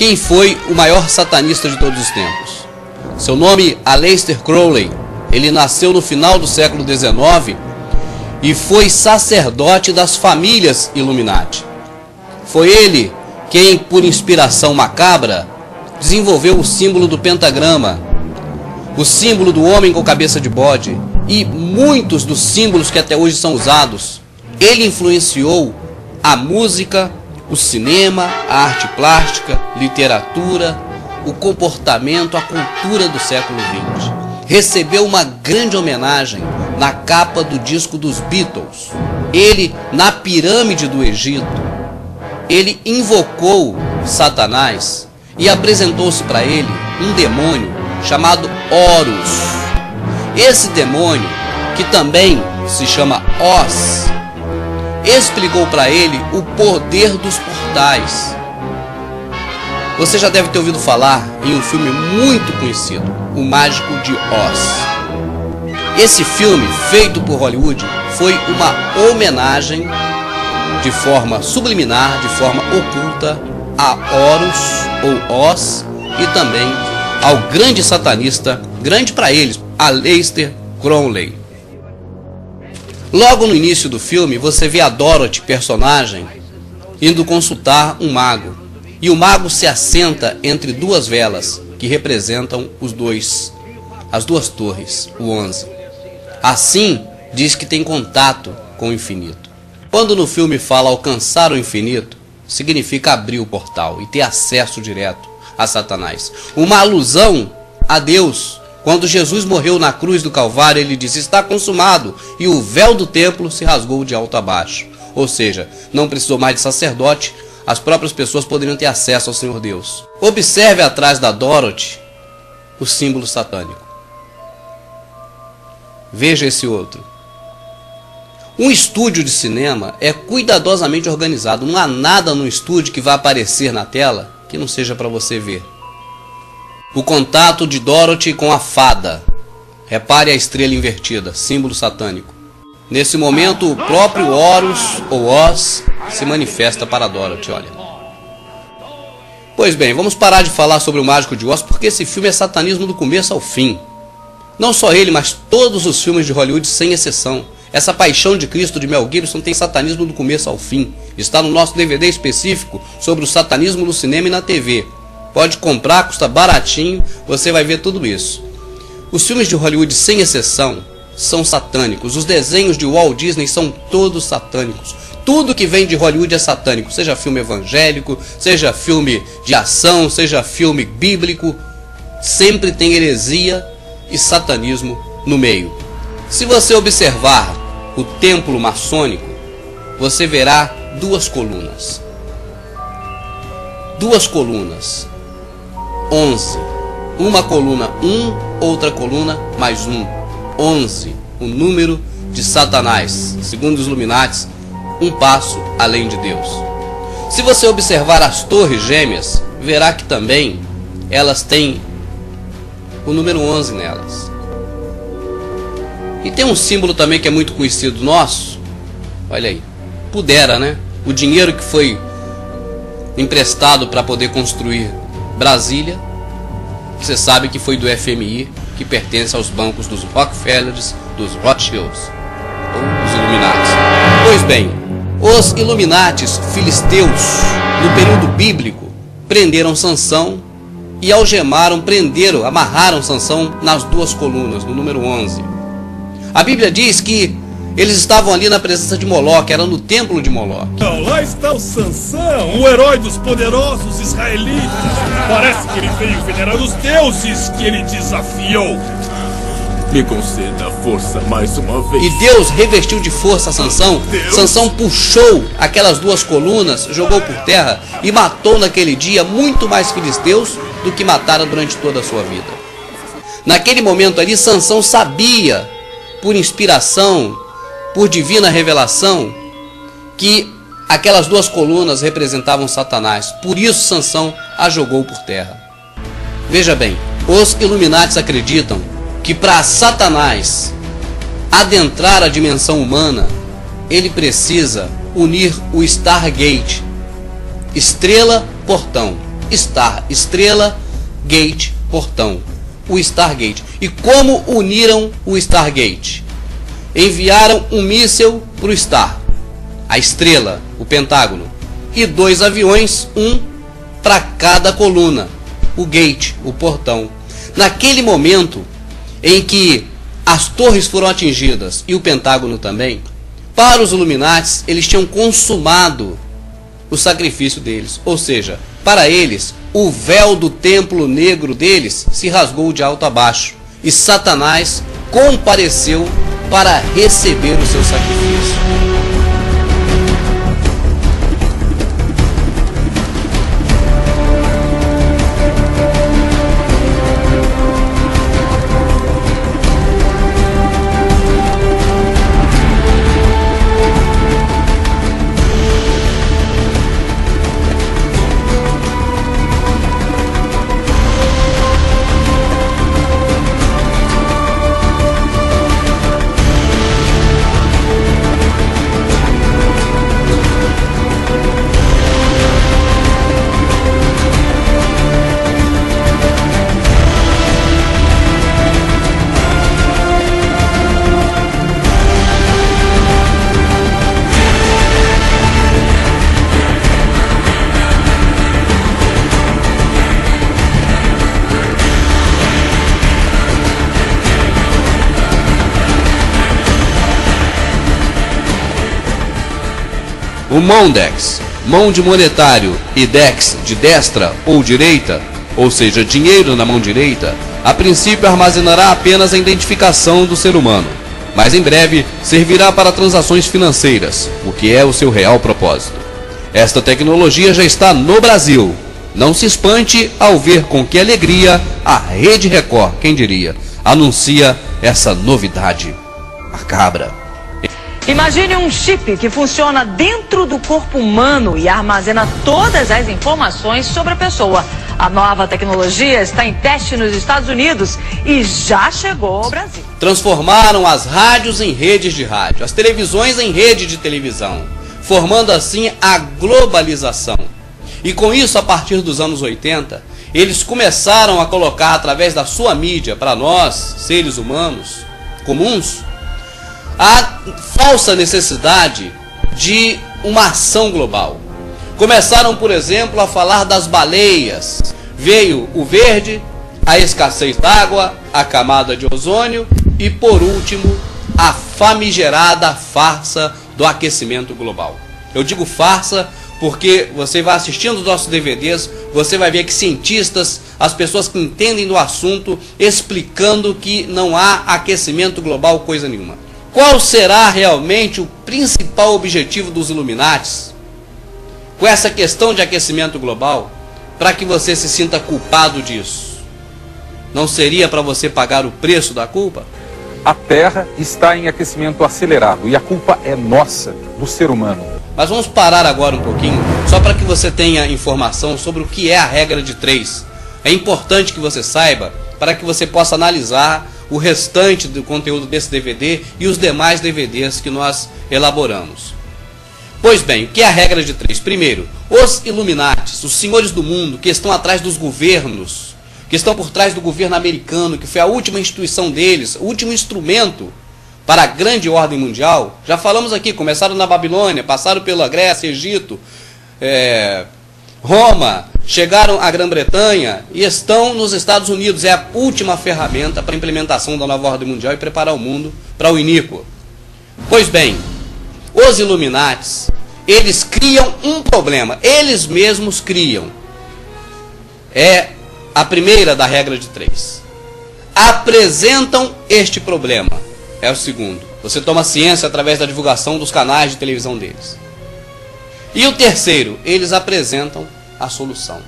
quem foi o maior satanista de todos os tempos. Seu nome, Aleister Crowley. Ele nasceu no final do século XIX e foi sacerdote das famílias Illuminati. Foi ele quem, por inspiração macabra, desenvolveu o símbolo do pentagrama, o símbolo do homem com cabeça de bode e muitos dos símbolos que até hoje são usados. Ele influenciou a música, o cinema, a arte plástica, literatura, o comportamento, a cultura do século XX. Recebeu uma grande homenagem na capa do disco dos Beatles. Ele, na pirâmide do Egito, ele invocou Satanás e apresentou-se para ele um demônio chamado Horus. Esse demônio, que também se chama Oz, explicou para ele o poder dos portais. Você já deve ter ouvido falar em um filme muito conhecido, O Mágico de Oz. Esse filme, feito por Hollywood, foi uma homenagem de forma subliminar, de forma oculta, a Horus ou Oz e também ao grande satanista, grande para eles, Aleister Crowley. Logo no início do filme, você vê a Dorothy, personagem, indo consultar um mago. E o mago se assenta entre duas velas, que representam as duas torres, o 11. Assim, diz que tem contato com o infinito. Quando no filme fala alcançar o infinito, significa abrir o portal e ter acesso direto a Satanás. Uma alusão a Deus. Quando Jesus morreu na cruz do Calvário, ele disse: está consumado, e o véu do templo se rasgou de alto a baixo. Ou seja, não precisou mais de sacerdote, as próprias pessoas poderiam ter acesso ao Senhor Deus. Observe atrás da Dorothy o símbolo satânico. Veja esse outro. Um estúdio de cinema é cuidadosamente organizado. Não há nada no estúdio que vá aparecer na tela que não seja para você ver. O contato de Dorothy com a fada. Repare a estrela invertida, símbolo satânico. Nesse momento, o próprio Horus ou Oz se manifesta para Dorothy, olha. Pois bem, vamos parar de falar sobre o Mágico de Oz, porque esse filme é satanismo do começo ao fim. Não só ele, mas todos os filmes de Hollywood, sem exceção. Essa Paixão de Cristo de Mel Gibson tem satanismo do começo ao fim. Está no nosso DVD específico sobre o satanismo no cinema e na TV. Pode comprar, custa baratinho, você vai ver tudo isso. Os filmes de Hollywood, sem exceção, são satânicos. Os desenhos de Walt Disney são todos satânicos. Tudo que vem de Hollywood é satânico. Seja filme evangélico, seja filme de ação, seja filme bíblico. Sempre tem heresia e satanismo no meio. Se você observar o templo maçônico, você verá duas colunas. Duas colunas. 11. Uma coluna 1, outra coluna mais 1. 11, o número de Satanás, segundo os Illuminati, um passo além de Deus. Se você observar as torres gêmeas, verá que também elas têm o número 11 nelas. E tem um símbolo também que é muito conhecido nosso, olha aí, Pudera, né? O dinheiro que foi emprestado para poder construir Brasília, você sabe que foi do FMI, que pertence aos bancos dos Rockefellers, dos Rothschilds, ou dos Illuminati. Pois bem, os Illuminatis filisteus, no período bíblico, prenderam Sansão e algemaram, amarraram Sansão nas duas colunas, no número 11. A Bíblia diz que eles estavam ali na presença de Moloque, era no templo de Moloque. Lá está o Sansão, o herói dos poderosos israelitas. Parece que ele veio venerar os deuses que ele desafiou. Me conceda força mais uma vez. E Deus revestiu de força Sansão. Sansão puxou aquelas duas colunas, jogou por terra e matou naquele dia muito mais filisteus do que mataram durante toda a sua vida. Naquele momento ali, Sansão sabia, por inspiração, por divina revelação, que aquelas duas colunas representavam Satanás. Por isso Sansão a jogou por terra. Veja bem, os Illuminatis acreditam que para Satanás adentrar a dimensão humana, ele precisa unir o Stargate, estrela, portão, Star, estrela, Gate, portão. O Stargate. E como uniram o Stargate? Enviaram um míssil para o Star, a estrela, o Pentágono, e 2 aviões, um para cada coluna, o Gate, o portão. Naquele momento em que as torres foram atingidas e o Pentágono também, para os Illuminatis, eles tinham consumado o sacrifício deles. Ou seja, para eles, o véu do templo negro deles se rasgou de alto a baixo. E Satanás compareceu para receber o seu sacrifício. O Mondex, mão de monetário, e Dex, de destra ou direita, ou seja, dinheiro na mão direita, a princípio armazenará apenas a identificação do ser humano, mas em breve servirá para transações financeiras, o que é o seu real propósito. Esta tecnologia já está no Brasil. Não se espante ao ver com que alegria a Rede Record, quem diria, anuncia essa novidade macabra. Imagine um chip que funciona dentro do corpo humano e armazena todas as informações sobre a pessoa. A nova tecnologia está em teste nos Estados Unidos e já chegou ao Brasil. Transformaram as rádios em redes de rádio, as televisões em rede de televisão, formando assim a globalização. E com isso, a partir dos anos 80, eles começaram a colocar através da sua mídia, para nós, seres humanos comuns, a falsa necessidade de uma ação global. Começaram, por exemplo, a falar das baleias. Veio o verde, a escassez d'água, a camada de ozônio e, por último, a famigerada farsa do aquecimento global. Eu digo farsa porque você vai assistindo os nossos DVDs, você vai ver que cientistas, as pessoas que entendem do assunto, explicando que não há aquecimento global coisa nenhuma. Qual será realmente o principal objetivo dos Illuminatis com essa questão de aquecimento global, para que você se sinta culpado disso? Não seria para você pagar o preço da culpa? A Terra está em aquecimento acelerado e a culpa é nossa, do ser humano. Mas vamos parar agora um pouquinho, só para que você tenha informação sobre o que é a regra de 3. É importante que você saiba, para que você possa analisar o restante do conteúdo desse DVD e os demais DVDs que nós elaboramos. Pois bem, o que é a regra de 3? Primeiro, os Illuminatis, os senhores do mundo que estão atrás dos governos, que estão por trás do governo americano, que foi a última instituição deles, o último instrumento para a grande ordem mundial. Já falamos aqui, começaram na Babilônia, passaram pela Grécia, Egito, Roma, chegaram à Grã-Bretanha e estão nos Estados Unidos. É a última ferramenta para a implementação da nova ordem mundial e preparar o mundo para o iníquo. Pois bem, os Illuminatis, eles criam um problema, eles mesmos criam. É a primeira da regra de 3. Apresentam este problema. É o segundo. Você toma ciência através da divulgação dos canais de televisão deles. E o terceiro, eles apresentam a solução.